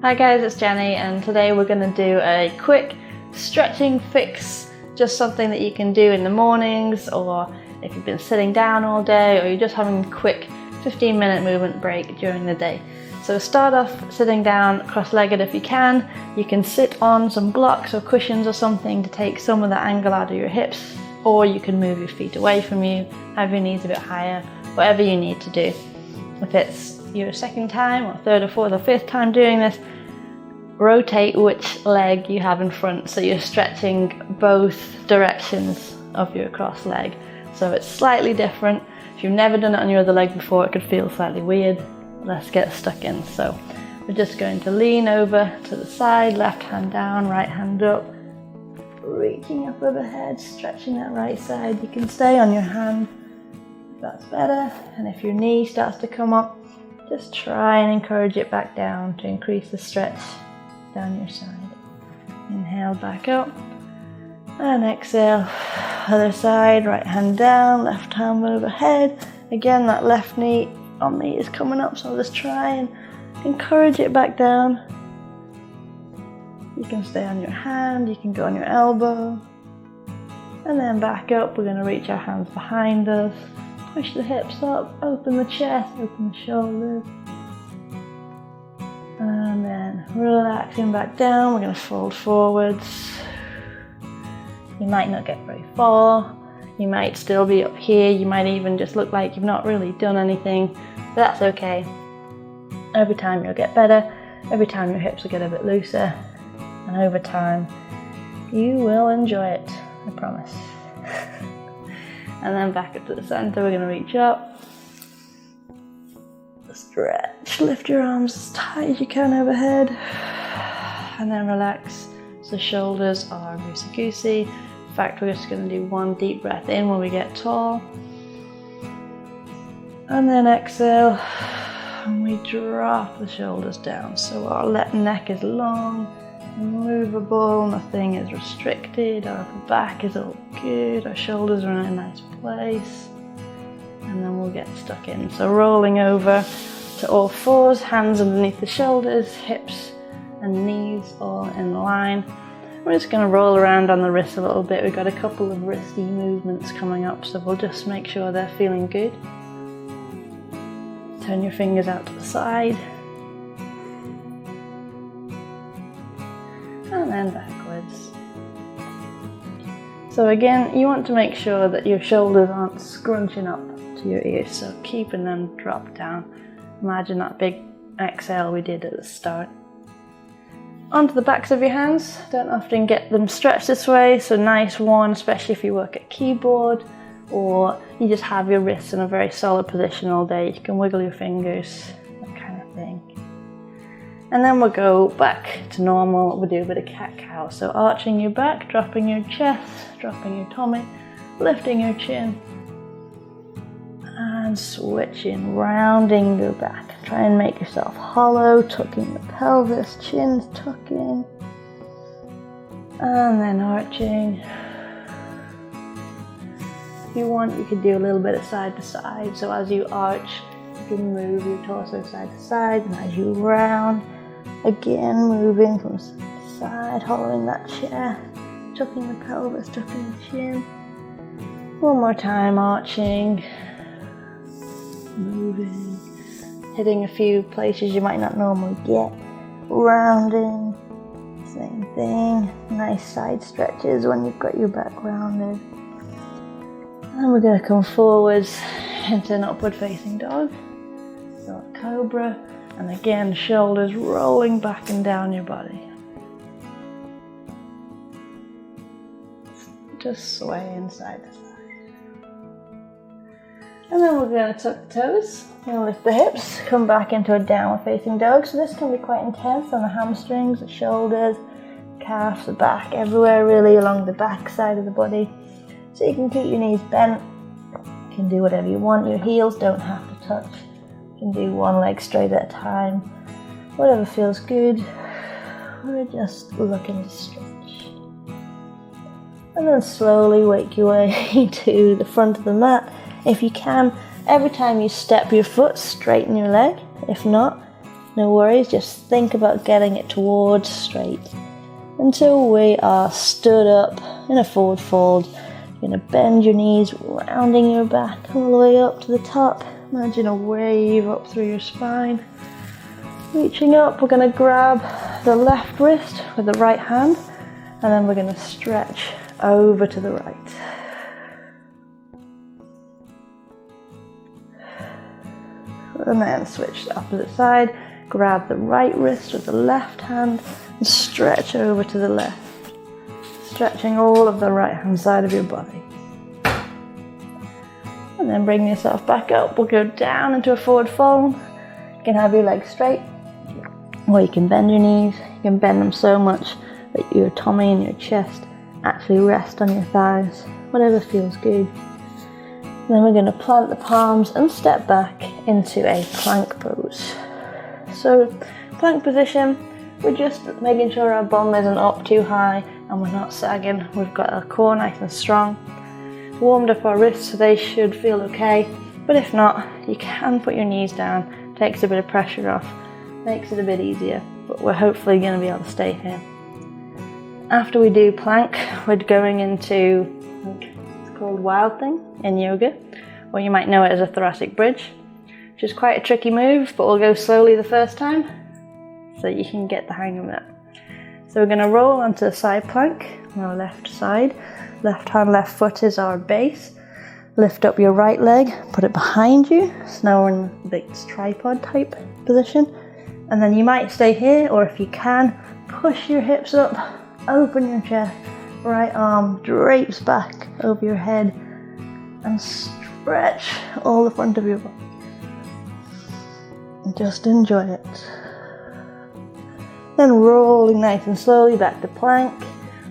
Hi guys, it's Jenny, and today we're going to do a quick stretching fix, just something that you can do in the mornings, or if you've been sitting down all day, or you're just having a quick 15-minute movement break during the day. So start off sitting down cross-legged if you can. You can sit on some blocks or cushions or something to take some of the angle out of your hips, or you can move your feet away from you, have your knees a bit higher, whatever you need to do. If it's your second time or third or fourth or fifth time doing this, rotate which leg you have in front so you're stretching both directions of your cross leg. So it's slightly different. If you've never done it on your other leg before, it could feel slightly weird. Let's get stuck in. So we're just going to lean over to the side, left hand down, right hand up, reaching up overhead, stretching that right side. You can stay on your hand if that's better, and if your knee starts to come up, just try and encourage it back down to increase the stretch down your side. Inhale back up and exhale, other side, right hand down, left hand overhead. Again, that left knee on me is coming up, so I'll just try and encourage it back down. You can stay on your hand, you can go on your elbow, and then back up. We're going to reach our hands behind us, push the hips up, open the chest, open the shoulders. And then relaxing back down, we're going to fold forwards. You might not get very far, you might still be up here, you might even just look like you've not really done anything, but that's okay. Over time you'll get better, every time your hips will get a bit looser, and over time you will enjoy it, I promise. And then back up to the center, we're going to reach up. Stretch, lift your arms as tight as you can overhead, and then relax. So shoulders are loosey-goosey. In fact, we're just going to do one deep breath in when we get tall, and then exhale, and we drop the shoulders down. So our neck is long, movable, nothing is restricted, our upper back is all good, our shoulders are in a nice place. And then we'll get stuck in. So rolling over to all fours, hands underneath the shoulders, hips and knees all in line. We're just going to roll around on the wrists a little bit. We've got a couple of wristy movements coming up, so we'll just make sure they're feeling good. Turn your fingers out to the side. And then backwards. So again, you want to make sure that your shoulders aren't scrunching up to your ears, so keeping them dropped down. Imagine that big exhale we did at the start. Onto the backs of your hands. Don't often get them stretched this way, so nice one, especially if you work at keyboard or you just have your wrists in a very solid position all day. You can wiggle your fingers, that kind of thing. And then we'll go back to normal. We'll do a bit of cat-cow. So arching your back, dropping your chest, dropping your tummy, lifting your chin, and switching, rounding your back. Try and make yourself hollow, tucking the pelvis, chin's tucking, and then arching. If you want, you could do a little bit of side to side. So as you arch, you can move your torso side to side, and as you round, again moving from side to side, hollowing that chest, tucking the pelvis, tucking the chin. One more time, arching, moving, hitting a few places you might not normally get, rounding, same thing, nice side stretches when you've got your back rounded. And we're going to come forwards into an upward facing dog, so a cobra, and again shoulders rolling back and down your body. Just swaying side to side. And then we're going to tuck the toes, we're going to lift the hips, come back into a downward facing dog. So this can be quite intense on the hamstrings, the shoulders, calves, the back, everywhere really along the back side of the body. So you can keep your knees bent, you can do whatever you want, your heels don't have to touch. You can do one leg straight at a time, whatever feels good. We're just looking to stretch. And then slowly wake your way to the front of the mat. If you can, every time you step your foot, straighten your leg. If not, No worries, just think about getting it towards straight until we are stood up in a forward fold. You're going to bend your knees, rounding your back all the way up to the top. Imagine a wave up through your spine. Reaching up, we're going to grab the left wrist with the right hand, and then we're going to stretch over to the right. And then switch the opposite side, grab the right wrist with the left hand and stretch over to the left, stretching all of the right hand side of your body. And then bring yourself back up. We'll go down into a forward fold. You can have your legs straight, or you can bend your knees. You can bend them so much that your tummy and your chest actually rest on your thighs, whatever feels good. Then we're going to plant the palms and step back into a plank pose. So plank position, we're just making sure our bum isn't up too high and we're not sagging. We've got our core nice and strong. Warmed up our wrists, so they should feel okay. But if not, you can put your knees down. Takes a bit of pressure off, makes it a bit easier. But we're hopefully going to be able to stay here. After we do plank, we're going into called Wild Thing in yoga, or you might know it as a thoracic bridge, which is quite a tricky move, but we'll go slowly the first time so you can get the hang of it. So we're going to roll onto the side plank on our left side. Left hand, left foot is our base. Lift up your right leg, put it behind you. So now we're in this tripod type position. And then you might stay here, or if you can, push your hips up, open your chest. Right arm drapes back over your head and stretch all the front of your body. And just enjoy it. Then rolling nice and slowly back to plank.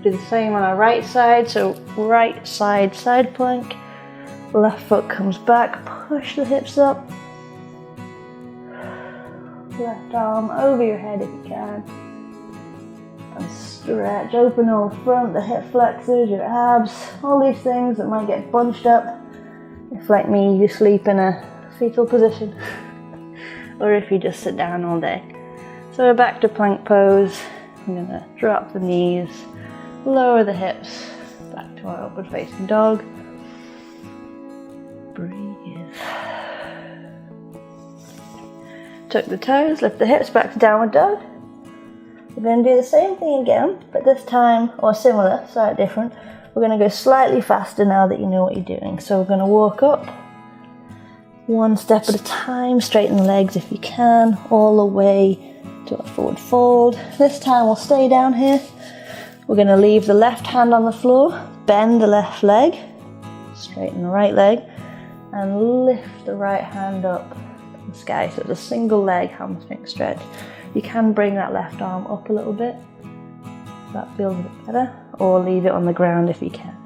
Do the same on our right side, so right side, side plank. Left foot comes back, push the hips up. Left arm over your head if you can. And stretch, open all front, the hip flexors, your abs, all these things that might get bunched up. If like me, you sleep in a fetal position, or if you just sit down all day. So we're back to plank pose. I'm gonna drop the knees, lower the hips, back to our upward facing dog. Breathe. Tuck the toes, lift the hips back to downward dog. We're going to do the same thing again, but this time, or similar, slightly different. We're going to go slightly faster now that you know what you're doing. So we're going to walk up, one step at a time, straighten the legs if you can, all the way to a forward fold. This time we'll stay down here. We're going to leave the left hand on the floor, bend the left leg, straighten the right leg, and lift the right hand up to the sky. So it's a single leg hamstring stretch. You can bring that left arm up a little bit, if that feels a bit better, or leave it on the ground if you can.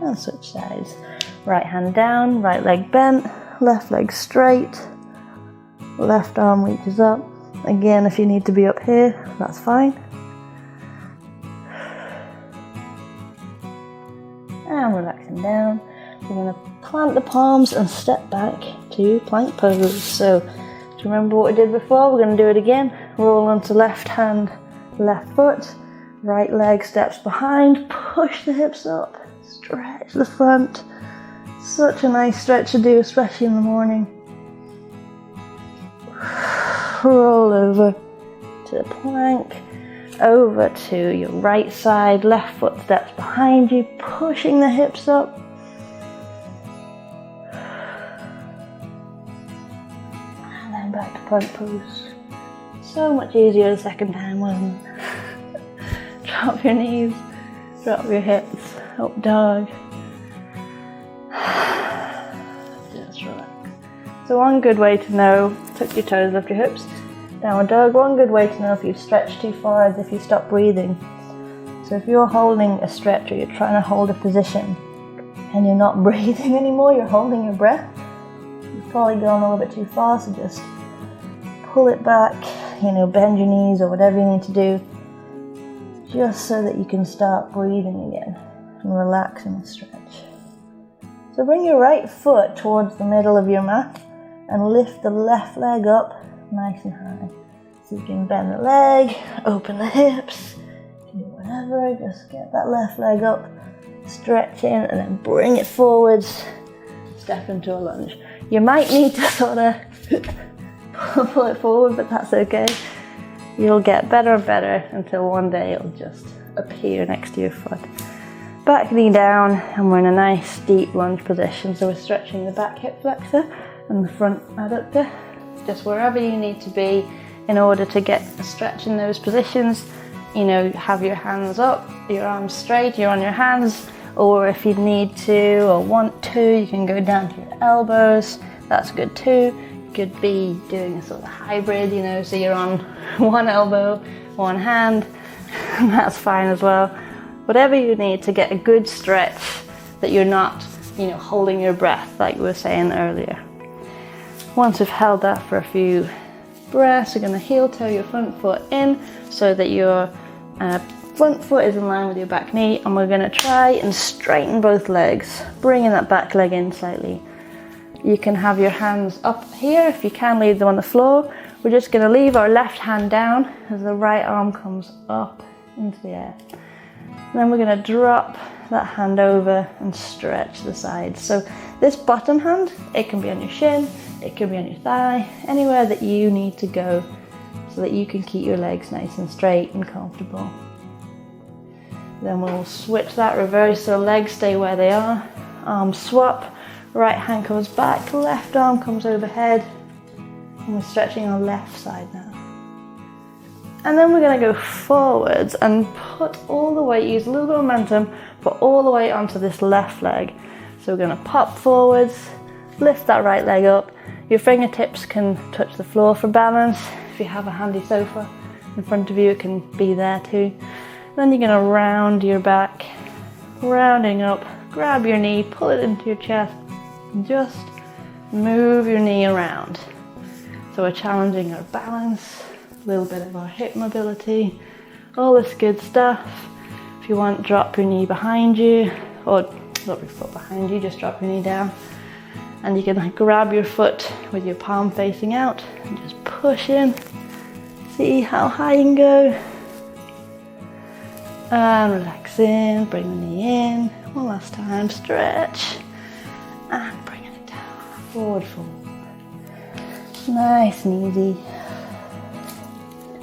And switch sides. Right hand down, right leg bent, left leg straight, left arm reaches up. Again, if you need to be up here, that's fine. And relaxing down. We're going to plant the palms and step back to plank pose. So, do you remember what we did before? We're going to do it again. Roll onto left hand, left foot, right leg steps behind, push the hips up, stretch the front. Such a nice stretch to do, especially in the morning. Roll over to the plank, over to your right side, left foot steps behind you, pushing the hips up. Back to plank pose. So much easier the second time, wasn't it? Drop your knees, drop your hips, up dog. Just relax. So one good way to know, tuck your toes, lift your hips, downward dog. One good way to know if you've stretched too far is if you stop breathing. So if you're holding a stretch or you're trying to hold a position and you're not breathing anymore, you're holding your breath, you've probably gone a little bit too far, so just pull it back, bend your knees or whatever you need to do, just so that you can start breathing again and relax and stretch. So bring your right foot towards the middle of your mat and lift the left leg up nice and high. So you can bend the leg, open the hips, do whatever, just get that left leg up, stretch in, and then bring it forwards, step into a lunge. You might need to sort of pull it forward, but that's okay. You'll get better and better until one day it'll just appear next to your foot. Back knee down, and we're in a nice deep lunge position. So we're stretching the back hip flexor and the front adductor, just wherever you need to be in order to get a stretch in those positions. You know, have your hands up, your arms straight, you're on your hands, or if you need to or want to, you can go down to your elbows. That's good too. You could be doing a sort of hybrid, you know, so you're on one elbow, one hand, and that's fine as well. Whatever you need to get a good stretch that you're not, you know, holding your breath like we were saying earlier. Once we've held that for a few breaths, we're going to heel toe your front foot in so that your front foot is in line with your back knee, and we're going to try and straighten both legs, bringing that back leg in slightly. You can have your hands up here, if you can leave them on the floor. We're just going to leave our left hand down as the right arm comes up into the air. And then we're going to drop that hand over and stretch the sides. So this bottom hand, it can be on your shin, it can be on your thigh, anywhere that you need to go so that you can keep your legs nice and straight and comfortable. Then we'll switch that reverse, so legs stay where they are, arms swap, right hand comes back, left arm comes overhead, and we're stretching our left side now. And then we're going to go forwards and put all the weight, use a little bit of momentum, put all the weight onto this left leg. So we're going to pop forwards, lift that right leg up. Your fingertips can touch the floor for balance. If you have a handy sofa in front of you, it can be there too. Then you're going to round your back, rounding up, grab your knee, pull it into your chest, and just move your knee around. So we're challenging our balance, a little bit of our hip mobility, all this good stuff. If you want, drop your knee behind you, or drop your foot behind you, just drop your knee down. And you can grab your foot with your palm facing out and just push in. See how high you can go. And relax in, bring the knee in. One last time, stretch. And bringing it down, forward fold. Nice and easy.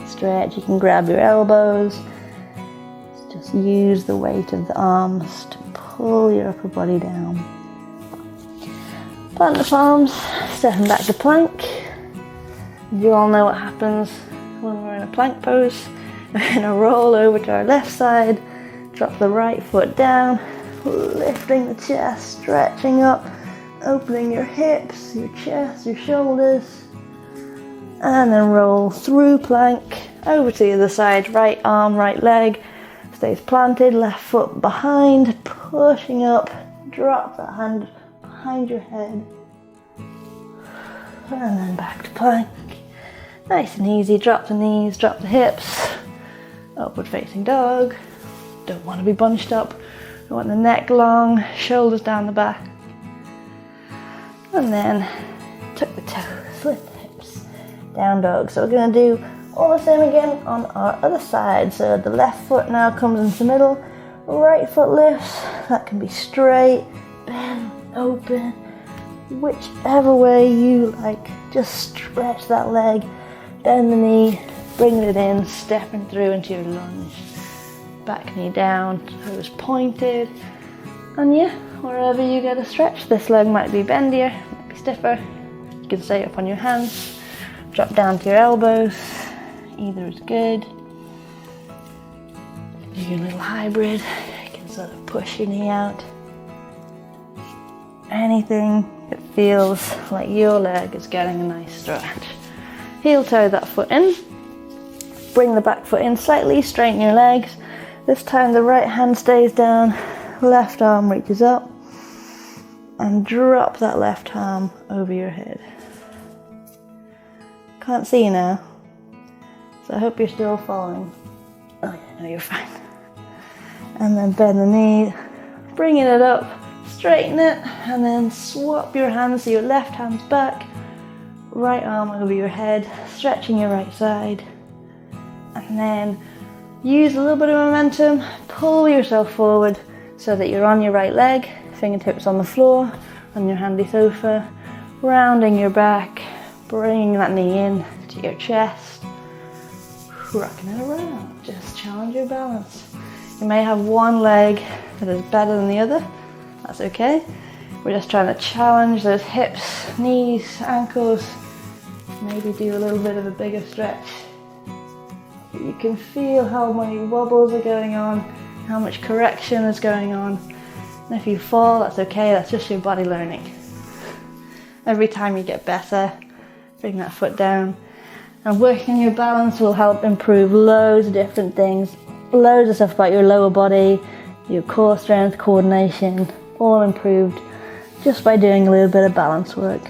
Stretch, you can grab your elbows. Just use the weight of the arms to pull your upper body down. Plant the palms, stepping back to plank. You all know what happens when we're in a plank pose. We're going to roll over to our left side, drop the right foot down, lifting the chest, stretching up, opening your hips, your chest, your shoulders, and then roll through plank, over to the other side, right arm, right leg, stays planted, left foot behind, pushing up, drop that hand behind your head, and then back to plank. Nice and easy, drop the knees, drop the hips, upward facing dog. Don't want to be bunched up, don't want the neck long, shoulders down the back. And then tuck the toes, lift the hips, down dog. So we're going to do all the same again on our other side. So the left foot now comes into the middle, right foot lifts, that can be straight, bend, open, whichever way you like. Just stretch that leg, bend the knee, bring it in, stepping through into your lunge. Back knee down, toes pointed, and yeah, wherever you get a stretch. This leg might be bendier, might be stiffer. You can stay up on your hands, drop down to your elbows, either is good. Do your little hybrid, you can sort of push your knee out. Anything that feels like your leg is getting a nice stretch. Heel toe that foot in, bring the back foot in slightly, straighten your legs. This time the right hand stays down, left arm reaches up, and drop that left arm over your head. Can't see you now, so I hope you're still following. Oh yeah, no, you're fine. And then bend the knee, bringing it up, straighten it, and then swap your hands so your left hand's back, right arm over your head, stretching your right side. And then use a little bit of momentum, pull yourself forward so that you're on your right leg, fingertips on the floor, on your handy sofa, rounding your back, bringing that knee in to your chest, rocking it around. Just challenge your balance. You may have one leg that is better than the other, that's okay. We're just trying to challenge those hips, knees, ankles, maybe do a little bit of a bigger stretch. You can feel how many wobbles are going on, how much correction is going on. And if you fall, that's okay, that's just your body learning. Every time you get better, bring that foot down. And working your balance will help improve loads of different things. Loads of stuff about your lower body, your core strength, coordination, all improved just by doing a little bit of balance work.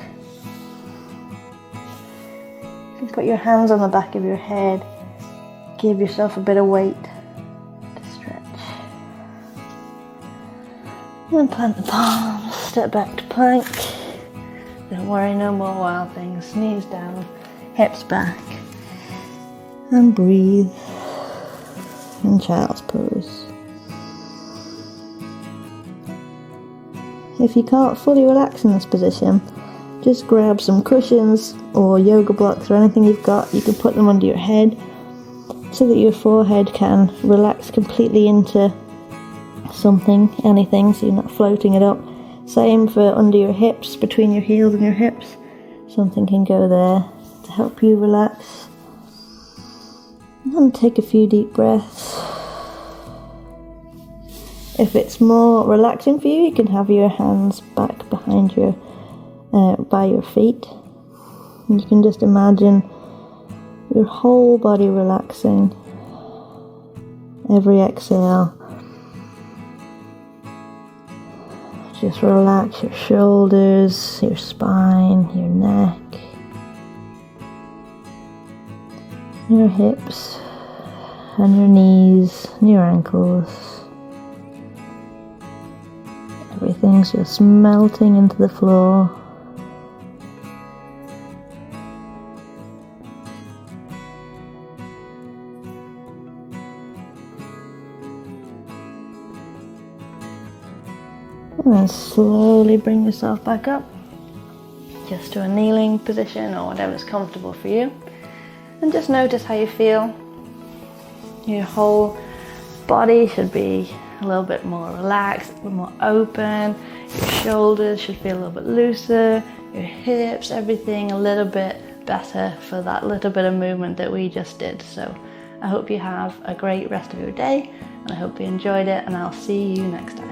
You can put your hands on the back of your head. Give yourself a bit of weight to stretch. And plant the palms, step back to plank. Don't worry, no more wild things. Knees down, hips back. And breathe. And child's pose. If you can't fully relax in this position, just grab some cushions or yoga blocks or anything you've got. You can put them under your head, so that your forehead can relax completely into something, anything, so you're not floating it up. Same for under your hips, between your heels and your hips. Something can go there to help you relax. And take a few deep breaths. If it's more relaxing for you, you can have your hands back behind your, by your feet. And you can just imagine your whole body relaxing. Every exhale, just relax your shoulders, your spine, your neck, your hips, and your knees, and your ankles. Everything's just melting into the floor. And then slowly bring yourself back up, just to a kneeling position or whatever's comfortable for you. And just notice how you feel. Your whole body should be a little bit more relaxed, a bit more open. Your shoulders should feel a little bit looser, your hips, everything a little bit better for that little bit of movement that we just did. So I hope you have a great rest of your day, and I hope you enjoyed it, and I'll see you next time.